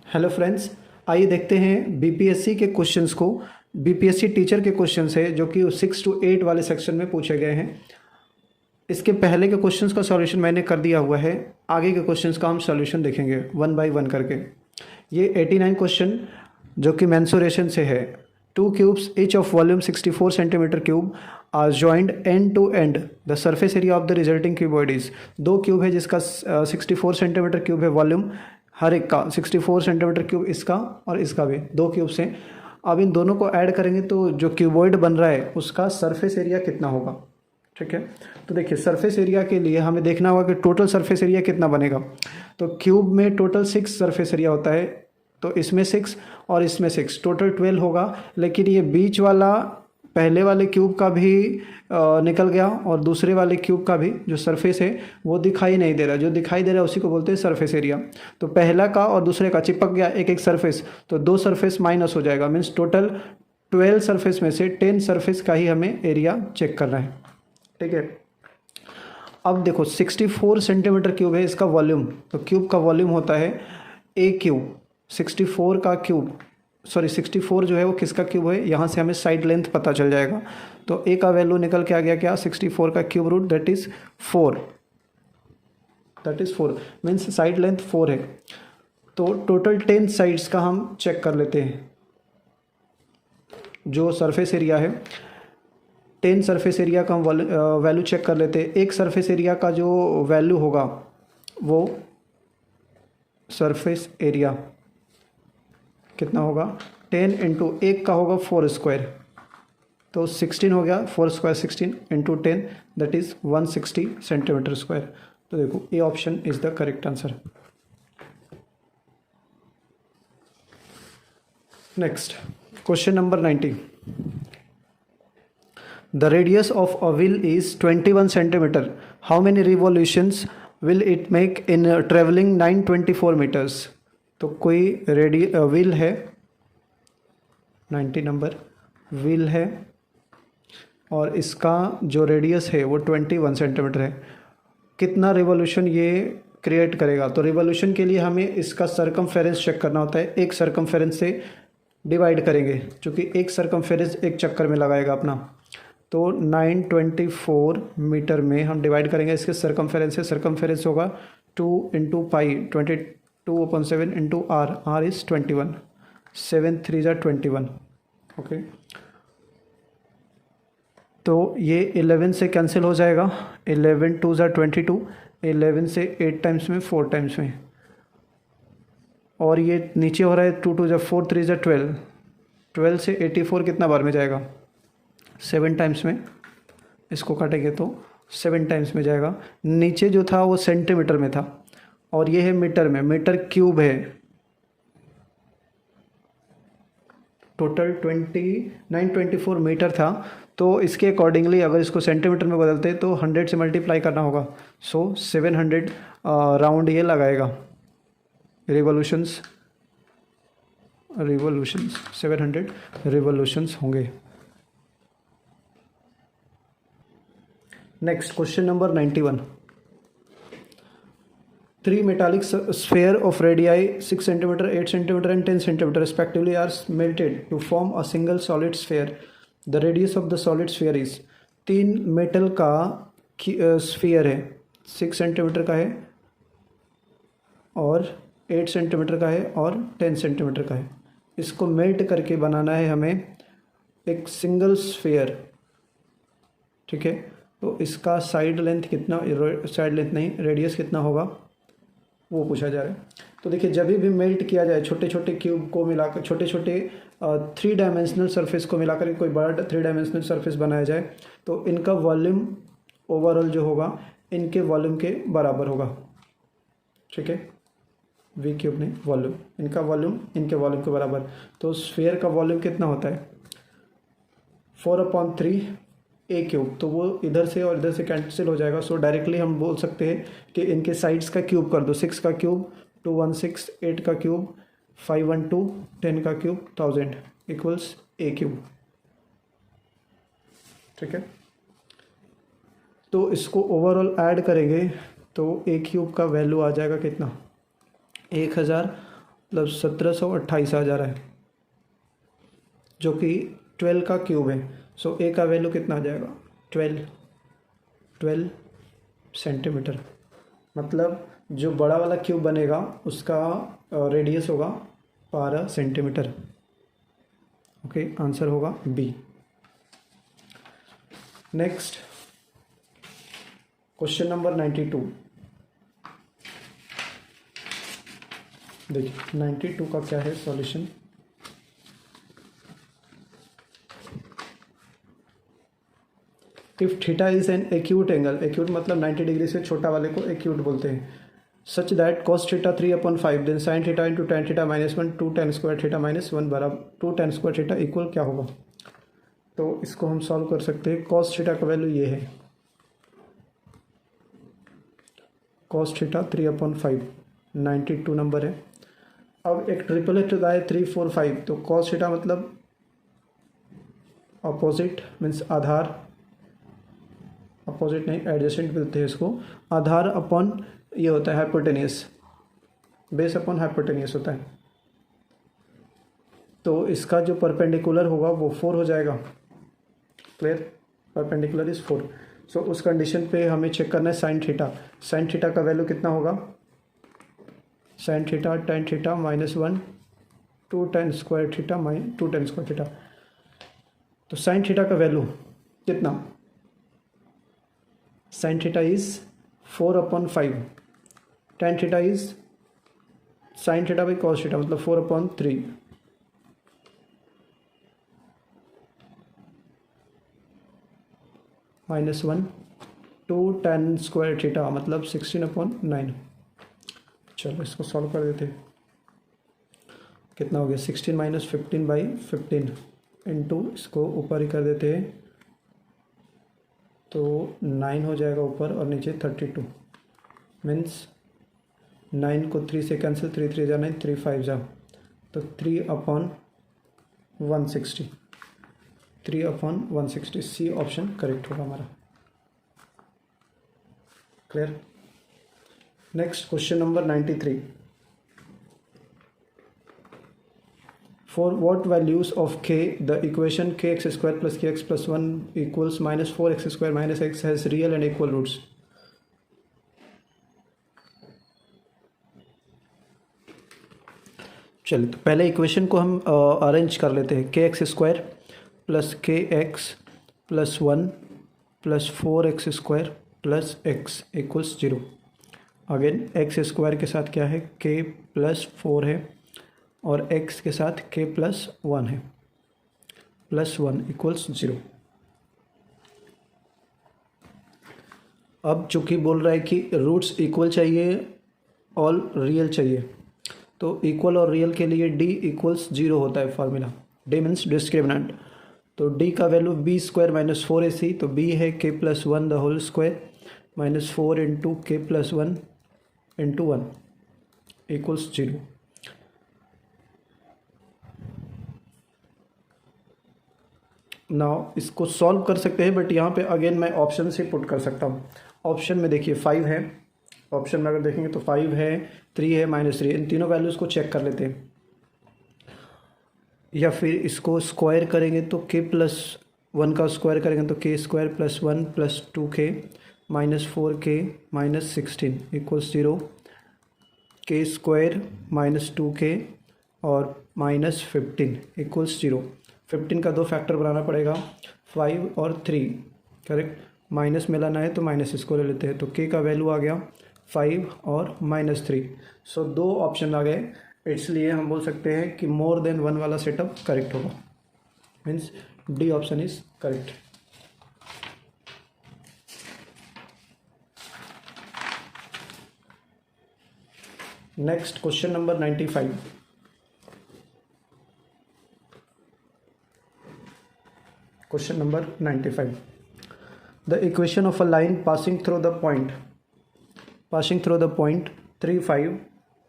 Hello friends, आइए देखते हैं बीपीएससी के क्वेश्चंस को। बीपीएससी टीचर के क्वेश्चंस है जो कि 6 to 8 वाले सेक्शन में पूछे गए हैं। इसके पहले के क्वेश्चंस का सॉल्यूशन मैंने कर दिया हुआ है, आगे के क्वेश्चंस का हम सॉल्यूशन देखेंगे वन बाय वन करके। ये 89 क्वेश्चन जो कि मेंसुरेशन से है। 2 cubes each of volume 64 centimetre cube are joined end to end the surface area of the resulting cuboid is. 2 cube है जिसका 64 सेंटीमीटर क्यूब है वॉल्यूम, हर एक का 64 सेंटीमीटर क्यूब, इसका और इसका भी 2 क्यूब्स हैं। अब इन दोनों को ऐड करेंगे तो जो क्यूबॉइड बन रहा है उसका सरफेस एरिया कितना होगा। ठीक है, तो देखिए सरफेस एरिया के लिए हमें देखना होगा कि टोटल सरफेस एरिया कितना बनेगा। तो क्यूब में टोटल 6 सरफेस एरिया होता है, तो इसमें 6 और इसमें 6, टोटल 12 होगा। लेकिन ये बीच वाला पहले वाले क्यूब का भी निकल गया और दूसरे वाले क्यूब का भी जो सरफेस है वो दिखाई नहीं दे रहा। जो दिखाई दे रहा है उसी को बोलते हैं सरफेस एरिया। तो पहला का और दूसरे का चिपक गया एक एक सरफेस, तो 2 सरफेस माइनस हो जाएगा। मीन्स टोटल 12 सरफेस में से 10 सरफेस का ही हमें एरिया चेक करना है। ठीक है, अब देखो 64 सेंटीमीटर क्यूब है इसका वॉल्यूम, तो क्यूब का वॉल्यूम होता है ए क्यूब। 64 का क्यूब, सॉरी 64 जो है वो किसका क्यूब है, यहाँ से हमें साइड लेंथ पता चल जाएगा। तो ए का वैल्यू निकल के आ गया क्या, 64 का cube root that is 4, means side length 4 है। तो टोटल 10 साइड्स का हम चेक कर लेते हैं। जो सरफेस एरिया है 10 सरफेस एरिया का हम वैल्यू चेक कर लेते हैं। एक सरफेस एरिया का जो वैल्यू होगा वो सरफेस एरिया कितना होगा, 10 इंटू एक का होगा 4 स्क्वायर, तो 16 हो गया। 4 square 16 into 10 that is 160 centimetre square. तो देखो A option is the correct answer. Next question number 90। The radius of a wheel is 21 centimetre, how many revolutions will it make in travelling 924 metres. तो कोई wheel है, 90 number wheel है और इसका जो radius है वो 21 सेंटीमीटर है। कितना रिवॉल्यूशन ये क्रिएट करेगा। तो रिवॉल्यूशन के लिए हमें इसका सरकमफेरेंस चेक करना होता है। एक सरकमफेरेंस से डिवाइड करेंगे, चूँकि एक सरकमफेरेंस एक चक्कर में लगाएगा अपना। तो 924 मीटर में हम डिवाइड करेंगे इसके सरकमफेरेंस से। सरकमफेरेंस होगा 2 into pi 22/7 into R, R is 21, 7 3 ज़ा 21। ओके, तो ये 11 से कैंसिल हो जाएगा, 11 2 ज़ा 22, 11 से 8 टाइम्स में 4 टाइम्स में, और ये नीचे हो रहा है 2 2 ज़ा 4 3 ज़ा 12, 12 से 84 कितना बार में जाएगा, 7 टाइम्स में। इसको काटेंगे तो 7 टाइम्स में जाएगा। नीचे जो था वो सेंटीमीटर में था और ये है मीटर में, मीटर क्यूब है। टोटल 924 मीटर था, तो इसके अकॉर्डिंगली अगर इसको सेंटीमीटर में बदलते तो 100 से मल्टीप्लाई करना होगा। सो 700 राउंड ये लगाएगा। रिवॉल्यूशंस 700 रिवॉल्यूशंस होंगे। Next question number 91। 3 metallic sphere of radii 6 cm, 8 cm and 10 cm respectively are melted to form a single solid sphere. The radius of the solid sphere is। 3 metal का sphere है, 6 centimetre का है और 8 centimetre का है और 10 centimetre का है। इसको मेल्ट करके बनाना है हमें एक सिंगल स्फीयर। ठीक है, तो इसका साइड लेंथ कितना, साइड लेंथ नहीं, रेडियस कितना होगा वो पूछा जा रहा है। तो देखिए जब भी मेल्ट किया जाए, छोटे छोटे क्यूब को मिलाकर, छोटे छोटे 3 डायमेंशनल सरफेस को मिलाकर कोई बड़ा 3 डायमेंशनल सरफेस बनाया जाए, तो इनका वॉल्यूम ओवरऑल जो होगा इनके वॉल्यूम के बराबर होगा। ठीक है, वी क्यूब नहीं वॉल्यूम, इनका वॉल्यूम इनके वॉल्यूम के बराबर। तो स्फीयर का वॉल्यूम कितना होता है, 4/3 ए क्यूब, तो वो इधर से और इधर से कैंसिल हो जाएगा। सो डायरेक्टली हम बोल सकते हैं कि इनके साइड्स का क्यूब कर दो। 6 का क्यूब 216, 8 का क्यूब 512, 10 का क्यूब 1000 इक्वल्स ए क्यूब। ठीक है, तो इसको ओवरऑल ऐड करेंगे तो ए क्यूब का वैल्यू आ जाएगा कितना, 1000 मतलब 1728 आ जा रहा है, जो कि 12 का क्यूब है। सो ए का वैल्यू कितना आ जाएगा? 12 सेंटीमीटर। मतलब जो बड़ा वाला क्यूब बनेगा उसका रेडियस होगा 12 सेंटीमीटर। ओके, आंसर होगा बी। Next question number 92। देखिए 92 का क्या है solution. If theta is an acute angle, acute मतलब 90 डिग्री से छोटा वाले को एक्यूट बोलते हैं, such that cos theta 3/5 then sin theta into tan theta -1 2 tan square theta -1 बराबर 2 tan स्क्वायर थीटा इक्वल क्या होगा? तो इसको हम सॉल्व कर सकते हैं। cos थीटा का वैल्यू ये है, cos थीटा 3/5 92 नंबर है। अब एक ट्रिपल एट होता है 3 4 5, तो cos थीटा मतलब अपोजिट मीन्स आधार, अपोजिट नहीं एडजेसेंट बोलते हैं इसको, आधार अपॉन ये होता है हाइपोटेनियस, बेस अपॉन हाइपोटेनियस होता है। तो इसका जो परपेंडिकुलर होगा वो 4 हो जाएगा। Clear, perpendicular is 4। सो उस कंडीशन पे हमें चेक करना है साइन थीटा। साइन थीटा का वैल्यू कितना होगा? Sine theta tan theta -1 2 tan square theta -2 tan square theta. तो साइन थीटा का वैल्यू कितना? Sine theta is 4/5, tan theta is sine theta by cos theta मतलब 4/3, -1 2 tan स्क्वायर थीटा मतलब 16/9। चलो इसको सॉल्व कर देते हैं। कितना हो गया? 16 - 15/15 इंटू इसको ऊपर ही कर देते हैं, तो 9 हो जाएगा ऊपर और नीचे 32 मीन्स 9 को 3 से कैंसिल, 3 3 जा 9 3 5 जा, तो 3/160, 3/160। सी ऑप्शन करेक्ट होगा हमारा। Clear. Next question number 93। For what values of k the equation kx square plus kx plus 1 equals -4x square minus x has real and equal roots? चलिए तो पहले इक्वेशन को हम अरेंज कर लेते हैं। के एक्स स्क्वायर प्लस के x plus 1 plus 4x square plus x equals 0। Again x square के साथ क्या है? के प्लस 4 है और x के साथ k प्लस 1 है, प्लस 1 इक्वल्स 0। अब चूंकि बोल रहा है कि रूट्स इक्वल चाहिए और रियल चाहिए, तो इक्वल और रियल के लिए d इक्वल्स 0 होता है फॉर्मूला। d मीन्स डिस्क्रिमिनेंट, तो d का value b square minus 4ac, तो b है k प्लस 1 the whole square minus 4 into K plus 1 into 1 equals 0। Now इसको सॉल्व कर सकते हैं, बट यहाँ पे अगेन मैं ऑप्शन से पुट कर सकता हूँ। ऑप्शन में देखिए 5 है, ऑप्शन में अगर देखेंगे तो 5 है, 3 है, -3, इन तीनों वैल्यूज़ को चेक कर लेते हैं। या फिर इसको स्क्वायर करेंगे तो k प्लस 1 का स्क्वायर करेंगे तो k square plus 1 plus 2k minus 4k minus 16 equals 0, k square minus 2k और माइनस 15 इक्वल्स 0। 15 का 2 फैक्टर बनाना पड़ेगा, 5 और 3, करेक्ट। माइनस में लाना है तो माइनस इसको ले लेते हैं, तो k का वैल्यू आ गया 5 और -3। सो 2 ऑप्शन आ गए, इसलिए हम बोल सकते हैं कि मोर देन 1 वाला सेटअप करेक्ट होगा, means D option is correct. Next question number 95। Question number 95. The equation of a line passing through the point 3 5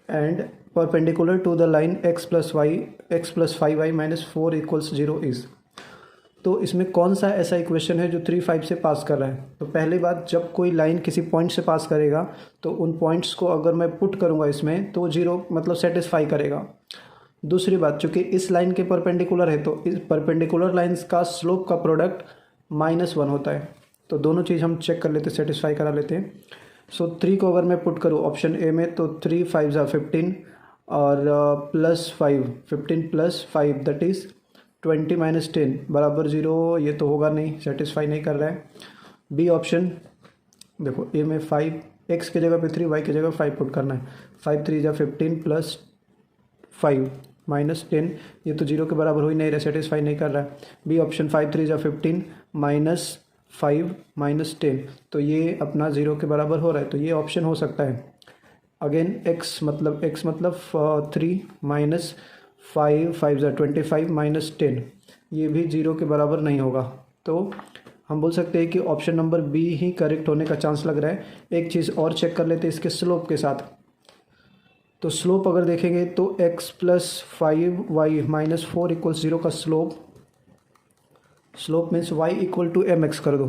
and perpendicular to the line x plus 5y minus 4 equals 0 is। तो इसमें कौन सा ऐसा equation है जो 3 5 से पास कर रहा है। तो पहली बात, जब कोई लाइन किसी पॉइंट से पास करेगा तो उन पॉइंट्स को अगर मैं पुट करूँगा इसमें तो 0 मतलब सेटिस्फाई करेगा। दूसरी बात, चूँकि इस लाइन के परपेंडिकुलर है तो इस परपेंडिकुलर लाइन्स का स्लोप का प्रोडक्ट -1 होता है। तो दोनों चीज़ हम चेक कर लेते, सेटिस्फाई करा लेते हैं। सो 3 को अगर मैं पुट करूँ ऑप्शन ए में तो 3 5 ज़ा 15 और +5 15 +5 दैट इज़ 20 - 10 बराबर 0। ये तो होगा नहीं, सेटिस्फाई नहीं कर रहा है। बी ऑप्शन देखो, ए में 5 एक्स की जगह पे 3 वाई की जगह 5 पुट करना है। 5 3 ज़ा 15 +5 -10, ये तो 0 के बराबर हो ही नहीं रहा, सेटिस्फाई नहीं कर रहा है। बी ऑप्शन 5 3 ज़ा 15 -5 -10, तो ये अपना 0 के बराबर हो रहा है, तो ये ऑप्शन हो सकता है। अगेन x मतलब 3 -5 5 ज़ा 25 -10, ये भी 0 के बराबर नहीं होगा। तो हम बोल सकते हैं कि ऑप्शन नंबर बी ही करेक्ट होने का चांस लग रहा है। एक चीज़ और चेक कर लेते हैं इसके स्लोप के साथ। तो स्लोप अगर देखेंगे तो x + 5y - 4 = 0 का स्लोप मीन्स y = mx कर दो।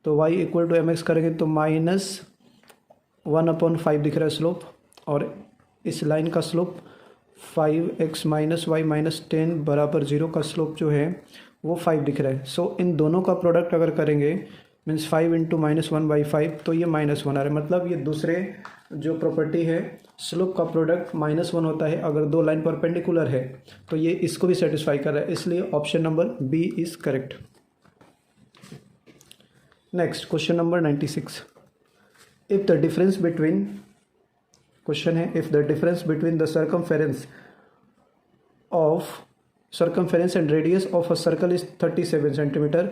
तो y = mx करेंगे तो -1/5 दिख रहा है स्लोप, और इस लाइन का स्लोप 5x - y - 10 बराबर 0 का स्लोप जो है वो 5 दिख रहा है। सो इन दोनों का प्रोडक्ट अगर करेंगे मीन्स 5 × -1/5, तो ये -1 आ रहा है। मतलब ये दूसरे जो प्रॉपर्टी है, स्लोप का प्रोडक्ट -1 होता है अगर दो लाइन परपेंडिकुलर है, तो ये इसको भी सेटिस्फाई कर रहा है, इसलिए option number B is correct. Next question number 96। If the difference between question है, if the difference between the circumference and radius of a circle is 37 centimeter,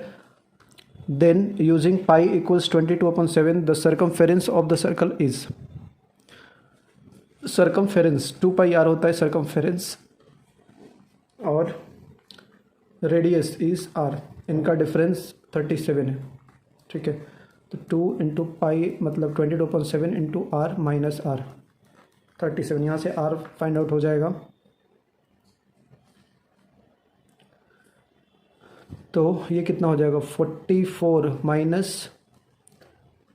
then using pi = 22/7 the circumference of the circle is। circumference 2πr होता है circumference, और radius is r, इनका difference 37 है। ठीक है, तो 2 × पाई मतलब 22/7 × r - r 37, यहाँ से r फाइंड आउट हो जाएगा। तो ये कितना हो जाएगा, 44 -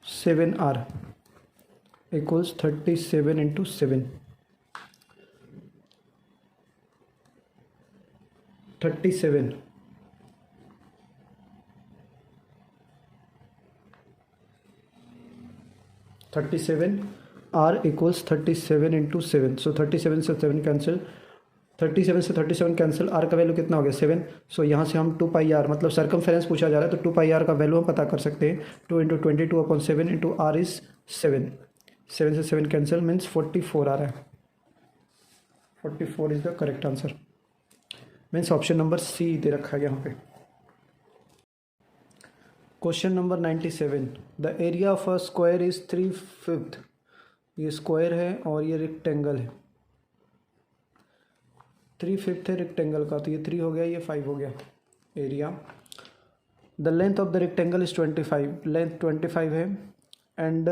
7r = 37 × 7 37 37 r = 37 × 7। सो 37 से 7 कैंसिल, 37 से 37 कैंसिल, r का वैल्यू कितना हो गया 7। सो यहाँ से हम 2πr मतलब सर्कमफेरेंस पूछा जा रहा है तो 2πr का वैल्यू हम पता कर सकते हैं। 2 × 22/7 × r इज़ 7, 7 से 7 कैंसिल मीन्स 44 आ रहा है। 44 is the correct answer, means option number C दे रखा है यहाँ पे। Question number 97। The area of a square is 3/5। ये स्क्वायर है और ये रेक्टेंगल है। 3/5 है रेक्टेंगल का, तो ये 3 हो गया, ये 5 हो गया area. The length of the rectangle is 25, length 25 है, and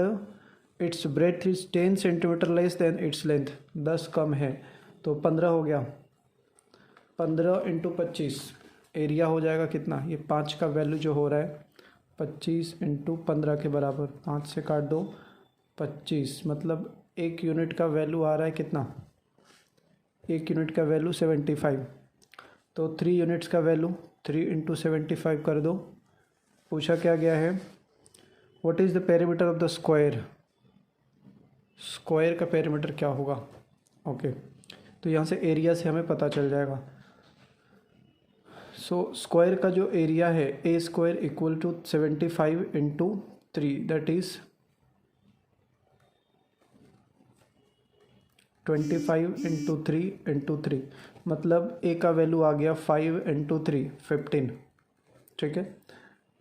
it's breath is 10 centimetre less than its length, 10 कम है, तो 15 हो गया। 15 × 25 एरिया हो जाएगा कितना, ये 5 का वैल्यू जो हो रहा है 25 × 15 के बराबर, 5 से काट दो 25, मतलब 1 यूनिट का वैल्यू आ रहा है कितना, 1 यूनिट का वैल्यू 75। तो 3 यूनिट्स का वैल्यू 3 × 75 कर दो। पूछा क्या गया है, what is the perimeter of the square, square का पेरीमीटर क्या होगा। ओके, तो यहाँ से एरिया से हमें पता चल जाएगा। सो स्क्वायर का जो एरिया है a² = 75 × 3 दैट इज़ 25 × 3 × 3, मतलब a का वैल्यू आ गया 5 × 3 15। ठीक है,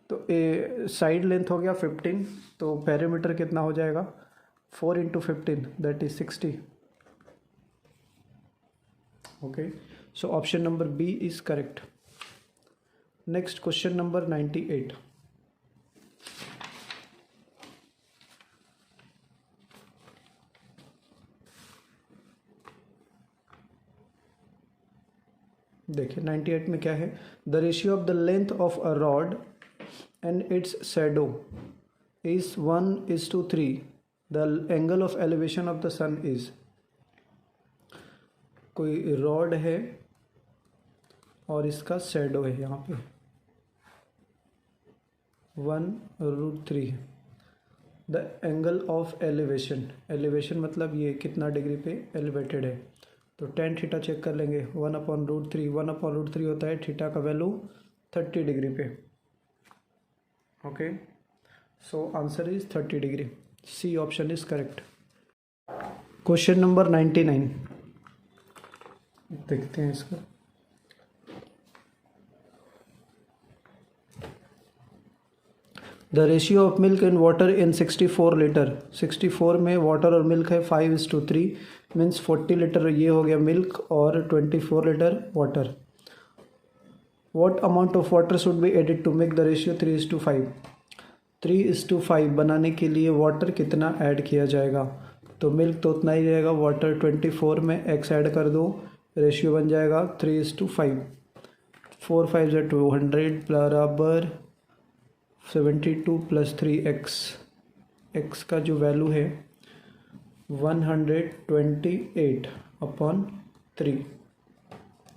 तो ए साइड लेंथ हो गया 15, तो पेरीमीटर कितना हो जाएगा 4 × 15 that is 60। Okay, so option number B is correct. Next question number 98। देखिए 98 में क्या है, the ratio of the length of a rod and its shadow is 1:3, the angle of elevation of the sun is. कोई rod है और इसका shadow है यहाँ पे 1/3 है। The angle of elevation, elevation मतलब ये कितना डिग्री पे एलिवेटेड है, तो tan थीटा चेक कर लेंगे 1/√3, 1/√3 होता है थीटा का वैल्यू 30 डिग्री पे। Okay, so answer is 30 degree, C option is correct. Question number 99 देखते हैं इसको। The ratio of milk and water in 64 litre, 64 में वाटर और मिल्क है 5:3, मीन्स 40 लीटर ये हो गया मिल्क और 24 litre water. What amount of water should be added to make the ratio 3:5, 3:5 बनाने के लिए वाटर कितना ऐड किया जाएगा, तो मिल्क तो उतना ही रहेगा, वाटर 24 में x ऐड कर दो, रेशियो बन जाएगा 3:5, 4 5 200 बराबर 72 + 3x, x का जो वैल्यू है 128/3,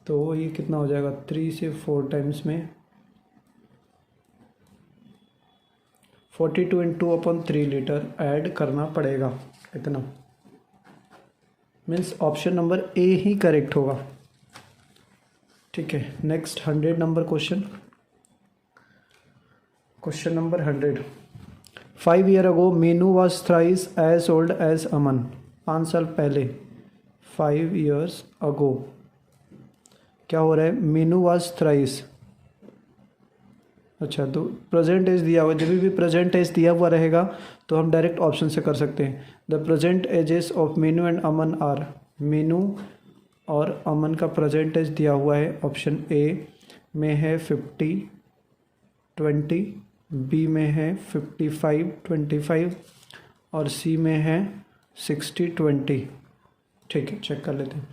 तो ये कितना हो जाएगा 3 से 4 टाइम्स में 42 × 2/3 लीटर ऐड करना पड़ेगा इतना, मीन्स ऑप्शन नंबर ए ही करेक्ट होगा। ठीक है, next 100 number question, question number 100। 5 years ago Meenu was thrice as old as अमन, 5 साल पहले, 5 years ago क्या हो रहा है, मीनू was thrice, अच्छा तो प्रेजेंट एज दिया हुआ, जब भी प्रेजेंट एज दिया हुआ रहेगा तो हम डायरेक्ट ऑप्शन से कर सकते हैं। The present ages of Meenu and Aman are, Meenu और अमन का प्रेजेंट एज दिया हुआ है, ऑप्शन ए में है 50 20, बी में है 55 25 और सी में है 60 20। ठीक है, चेक कर लेते हैं।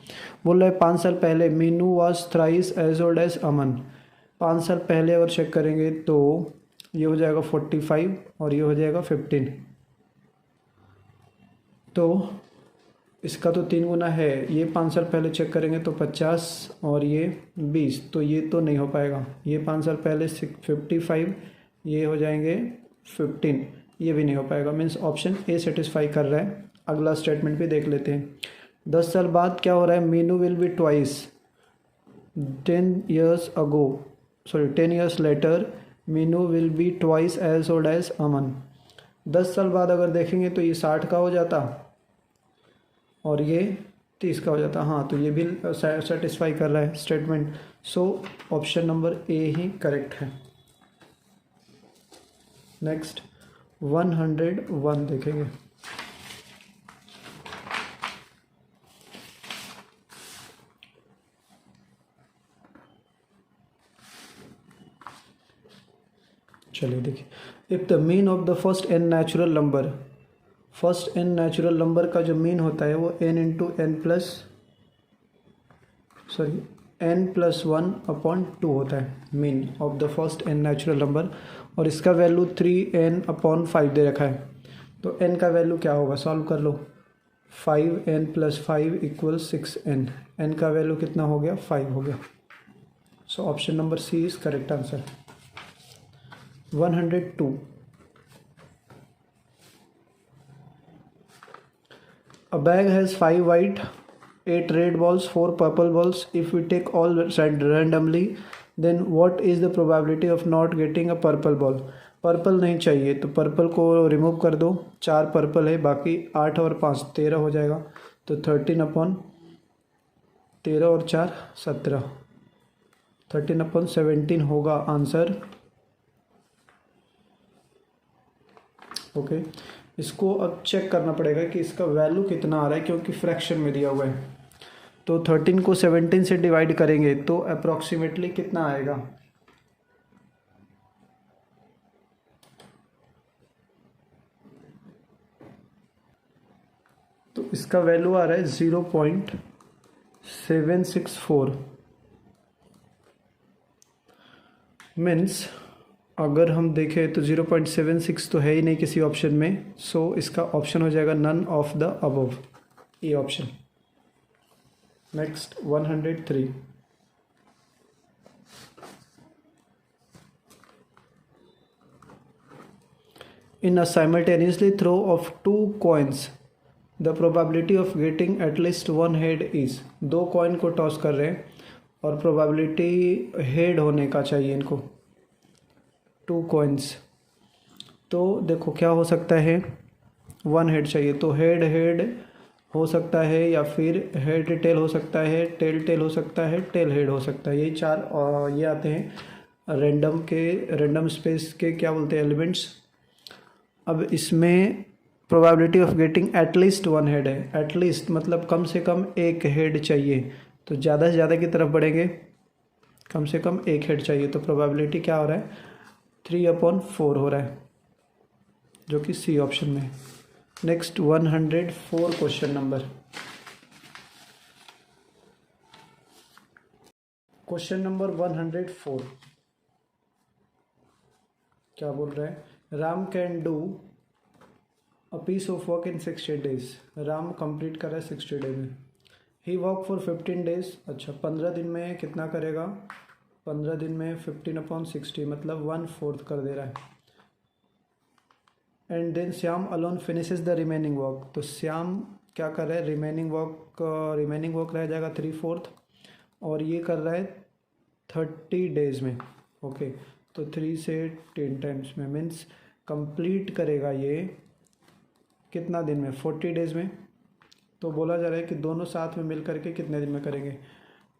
बोल रहा है 5 साल पहले Meenu was thrice as old as Aman, 5 साल पहले अगर चेक करेंगे तो ये हो जाएगा 45 और ये हो जाएगा 15, तो इसका तो 3 गुना है, ये 5 साल पहले चेक करेंगे तो 50 और ये 20, तो ये तो नहीं हो पाएगा। ये 5 साल पहले 55, ये हो जाएंगे 15, ये भी नहीं हो पाएगा, मीन्स ऑप्शन ए सेटिस्फाई कर रहा है। अगला स्टेटमेंट भी देख लेते हैं। 10 साल बाद क्या हो रहा है, Meenu will be twice 10 years later Meenu will be twice as old as Aman. 10 साल बाद अगर देखेंगे तो ये 60 का हो जाता और ये 30 का हो जाता, हाँ तो ये भी सेटिस्फाई कर रहा है स्टेटमेंट, सो ऑप्शन नंबर ए ही करेक्ट है। नेक्स्ट 101 देखेंगे। चलिए देखिए, if the mean of the first n natural number, first n natural number का जो मीन होता है वो n + 1/2 होता है, mean of the first n natural number, और इसका वैल्यू 3n/5 दे रखा है, तो n का वैल्यू क्या होगा, सॉल्व कर लो। 5n + 5 = 6n, n का वैल्यू कितना हो गया, 5 हो गया, so option number C is correct answer. 102, a bag has 5 white, 8 red balls, 4 purple balls. If we take all randomly, then what is the probability of not getting a purple ball? Purple नहीं चाहिए तो purple को remove कर दो, 4 purple है, बाकी 8 और 5 13 हो जाएगा, तो 13/13 और 4 17, 13/17 होगा आंसर। ओके, इसको अब चेक करना पड़ेगा कि इसका वैल्यू कितना आ रहा है, क्योंकि फ्रैक्शन में दिया हुआ है, तो 13 को 17 से डिवाइड करेंगे तो अप्रॉक्सीमेटली कितना आएगा, तो इसका वैल्यू आ रहा है 0.764, मीन्स अगर हम देखें तो 0.76 तो है ही नहीं किसी ऑप्शन में, सो इसका ऑप्शन हो जाएगा नन ऑफ द अबव, ये option. Next 103, in a simultaneously throw of 2 coins the probability of getting at least 1 head is. 2 coin को टॉस कर रहे हैं और प्रोबेबिलिटी हेड होने का चाहिए इनको, 2 coins। तो देखो क्या हो सकता है, 1 हेड चाहिए, तो हेड हेड हो सकता है या फिर हेड टेल हो सकता है, टेल टेल हो सकता है, टेल हेड हो सकता है। यही 4 ये आते हैं रैंडम स्पेस के क्या बोलते हैं, एलिमेंट्स। अब इसमें probability of getting at least 1 head है, एटलीस्ट मतलब कम से कम 1 हेड चाहिए, तो ज़्यादा से ज़्यादा की तरफ बढ़ेंगे, कम से कम 1 हेड चाहिए, तो प्रोबेबिलिटी क्या हो रहा है, 3/4 हो रहा है, जो कि सी ऑप्शन में। Next 104 question number, question number 104 क्या बोल रहा है, Ram can do a piece of work in 60 days। Ram complete कर रहा है 60 डे में। ही वर्क फॉर 15 days, अच्छा 15 दिन में कितना करेगा, 15 दिन में 15/60 मतलब 1/4 कर दे रहा है। And then Shyam alone finishes the remaining work, तो श्याम क्या कर रहा है, रिमेनिंग वर्क रह जाएगा 3/4, और ये कर रहा है 30 days में। ओके, तो 3 से 10 टाइम्स में, मीन्स कंप्लीट करेगा ये कितना दिन में, 40 days में। तो बोला जा रहा है कि दोनों साथ में मिल करके कितने दिन में करेंगे,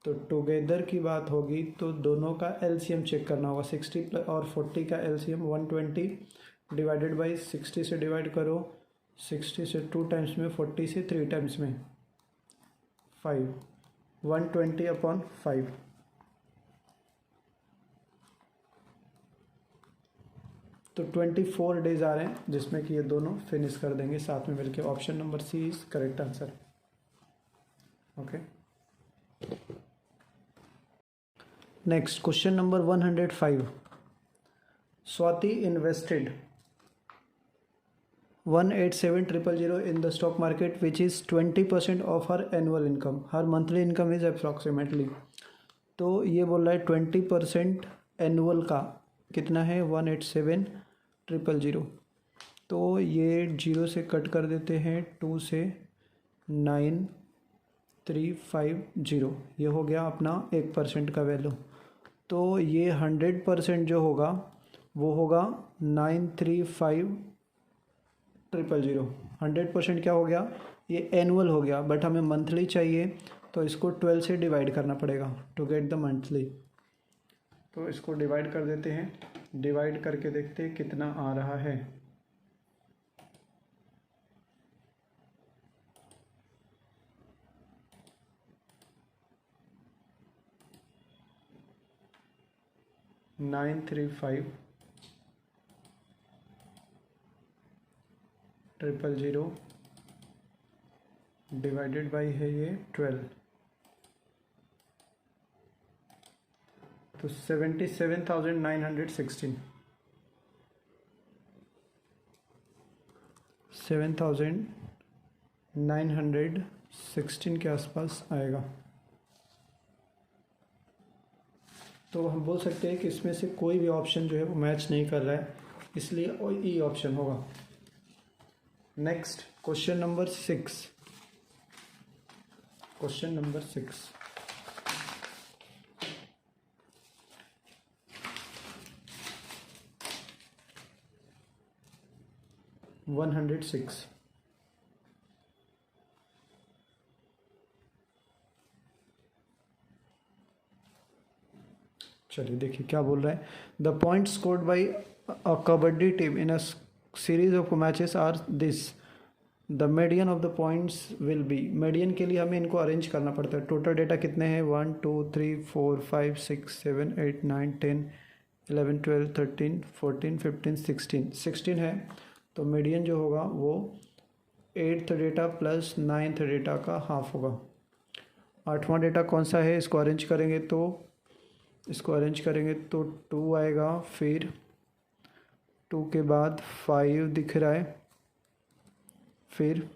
तो टुगेदर की बात होगी तो दोनों का एलसीएम चेक करना होगा। 60 और 40 का एलसीएम 120 डिवाइडेड बाई 60 से डिवाइड करो, 60 से 2 टाइम्स में, 40 से 3 टाइम्स में 5, 120/5। तो 24 days आ रहे हैं जिसमें कि ये दोनों फिनिश कर देंगे साथ में मिलके। Option number C is correct answer. Okay, next question number 105, Swati invested 187,000 in the stock market which is 20% of her annual income, her monthly income is approximately. तो ये बोल रहा है 20% एनुअल का कितना है, 187,000। तो ये 0 से कट कर देते हैं, 2 से 9,350, ये हो गया अपना 1% का वैल्यू। तो ये 100% जो होगा वो होगा 9,350,000। 100% क्या हो गया, ये एनुअल हो गया, बट हमें मंथली चाहिए तो इसको 12 से डिवाइड करना पड़ेगा टू गेट द मंथली। तो इसको डिवाइड कर देते हैं, डिवाइड करके देखते हैं कितना आ रहा है। नाइन 350,000 डिवाइडेड बाई है ये 12, तो 77,916, 7,916 के आसपास आएगा। तो हम बोल सकते हैं कि इसमें से कोई भी ऑप्शन जो है वो मैच नहीं कर रहा है, इसलिए ई ऑप्शन होगा। Next question number 6, question number 6, one 106, चलिए देखिए क्या बोल रहा है। The point scored by a kabaddi team in a series of matches are this, the median of the points will be. Median के लिए हमें इनको अरेंज करना पड़ता है। टोटल डेटा कितने हैं, 1 2 3 4 5 6 7 8 9 10 11 12 13 14 15 16 है। तो मीडियन जो होगा वो 8th data plus 9th data का हाफ होगा। 8वां डेटा कौन सा है, इसको अरेंज करेंगे तो इसको अरेंज करेंगे तो 2 आएगा, फिर 2 के बाद 5 दिख रहा है, फिर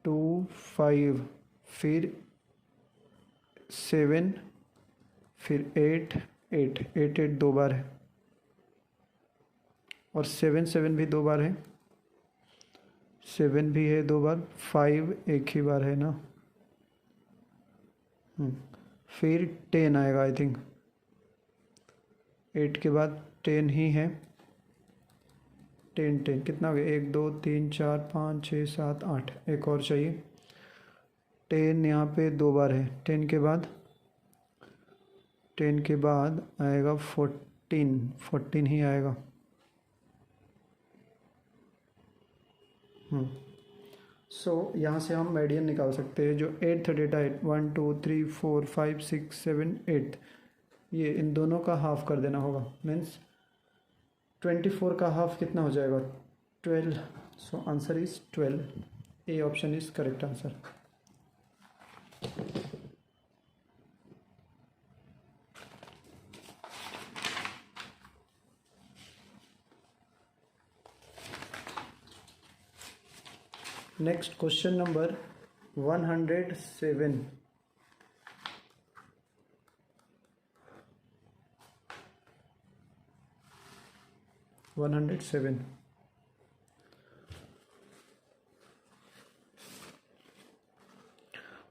2 5, फिर 7, फिर 8 8 8 8 दो बार है, और 7 7 भी दो बार है, 7 भी है दो बार, 5 एक ही बार है ना। फिर 10 आएगा आई थिंक, 8 के बाद 10 ही है, 10 10 कितना हो गया, 1 2 3 4 5 6 7 8, एक और चाहिए। 10 यहाँ पे दो बार है, 10 के बाद आएगा 14, 14 ही आएगा। सो यहाँ से हम मेडियन निकाल सकते हैं, जो 8th डेटा है 1 2 3 4 5 6 7 8, ये इन दोनों का हाफ कर देना होगा, मीन्स 24 का हाफ कितना हो जाएगा, 12। सो answer is 12, A option is correct answer. Next question number 107।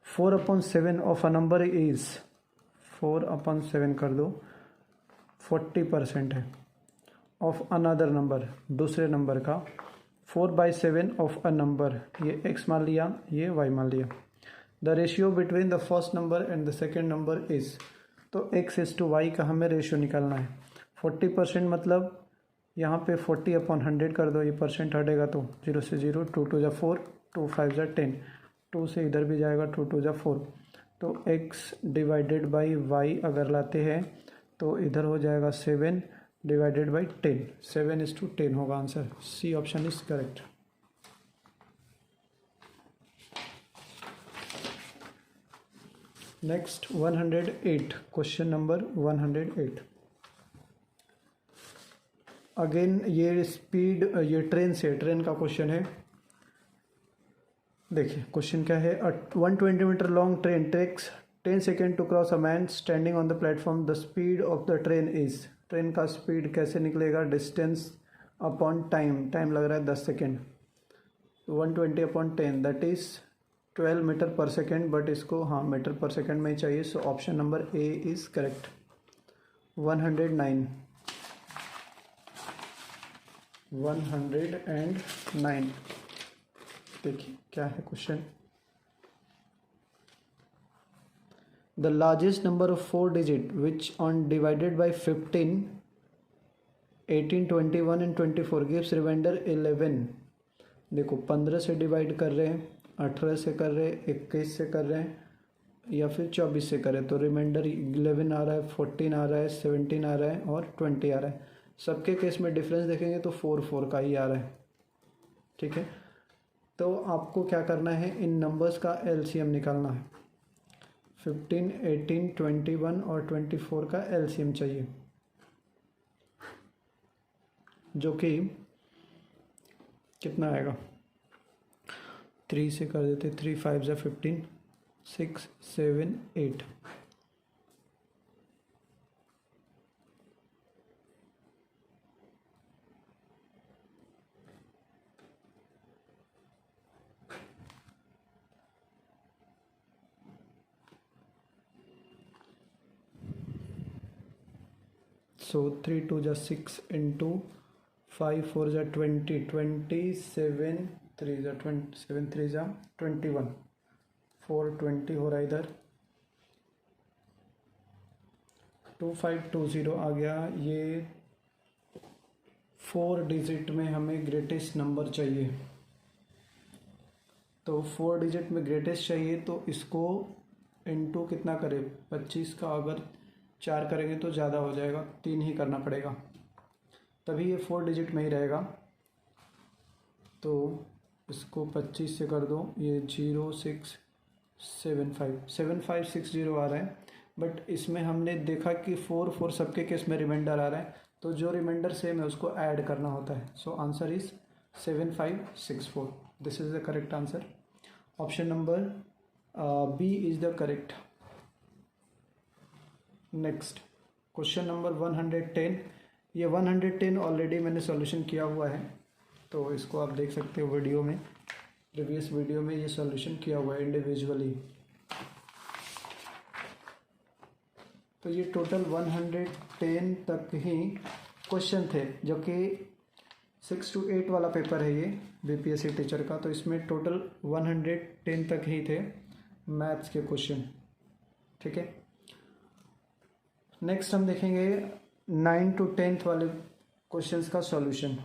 Four upon seven of a number is, 4/7 कर दो, 40% है, ऑफ अनदर नंबर, दूसरे नंबर का। 4/7 ऑफ अ नंबर, ये x मान लिया, ये y मान लिया। The ratio between the first number and the second number is, तो x/y का हमें रेशियो निकालना है। 40% मतलब यहाँ पे 40/100 कर दो, ये परसेंट हटेगा तो 0 से 0, 2 2 जा 4, 2 5 जा 10, 2 से इधर भी जाएगा, 2 2 जा 4, तो x डिवाइडेड बाई y अगर लाते हैं तो इधर हो जाएगा 7 डिवाइडेड बाई 10, 7:10 होगा आंसर। C option is correct. Next 108, question number 108। Again ये स्पीड, ये ट्रेन से, ट्रेन का क्वेश्चन है। देखिए क्वेश्चन क्या है, 120 metre long train takes 10 second to cross a man standing on the platform, the speed of the train is, train का speed कैसे निकलेगा, डिस्टेंस अपॉन टाइम, टाइम लग रहा है 10 second, 120/10 that is 12 metre per second, but इसको हाँ metre per second में ही चाहिए, so option number A is correct. 109 देखिए क्या है question. The largest number of 4 digit which on divided by 15, 18, 21 and 24 gives remainder 11। देखो 15 से डिवाइड कर रहे हैं, 18 से कर रहे हैं, 21 से कर रहे हैं, या फिर 24 से करें, तो रिमाइंडर 11 आ रहा है, 14 आ रहा है, 17 आ रहा है और 20 आ रहा है। सबके केस में डिफरेंस देखेंगे तो 4 4 का ही आ रहा है। ठीक है, तो आपको क्या करना है, इन नंबर्स का एलसीएम निकालना है। 15, 18, 21 और 24 का एलसीएम चाहिए, जो कि कितना आएगा, 3 से कर देते, 3 5 जा 15, 6 7 8। सो 3 2 जा 6 इंटू 5 4 जा 20, 27 3 जा 27 3 जा 21, 420 हो रहा है इधर, 2520 आ गया। ये 4 डिजिट में हमें ग्रेटेस्ट नंबर चाहिए, तो 4 डिजिट में ग्रेटेस्ट चाहिए, तो इसको इंटू कितना करें, 25 का अगर 4 करेंगे तो ज़्यादा हो जाएगा, 3 ही करना पड़ेगा, तभी ये 4 डिजिट में ही रहेगा। तो इसको 25 से कर दो, ये 0675 7560 आ रहा है, बट इसमें हमने देखा कि 4 सबके केस में रिमाइंडर आ रहा है, तो जो रिमाइंडर सेम है उसको ऐड करना होता है. So answer is 7564. This is the correct answer. Option number B is the correct. Next question number 110. ये 110 ऑलरेडी मैंने सॉल्यूशन किया हुआ है, तो इसको आप देख सकते हो वीडियो में, प्रीवियस वीडियो में ये सॉल्यूशन किया हुआ है इंडिविजुअली. तो ये टोटल 110 तक ही क्वेश्चन थे, जो कि 6 to 8 वाला पेपर है ये बीपीएससी टीचर का. तो इसमें टोटल 110 तक ही थे मैथ्स के क्वेश्चन. ठीक है. नेक्स्ट हम देखेंगे 9 to 10 वाले क्वेश्चंस का सॉल्यूशन.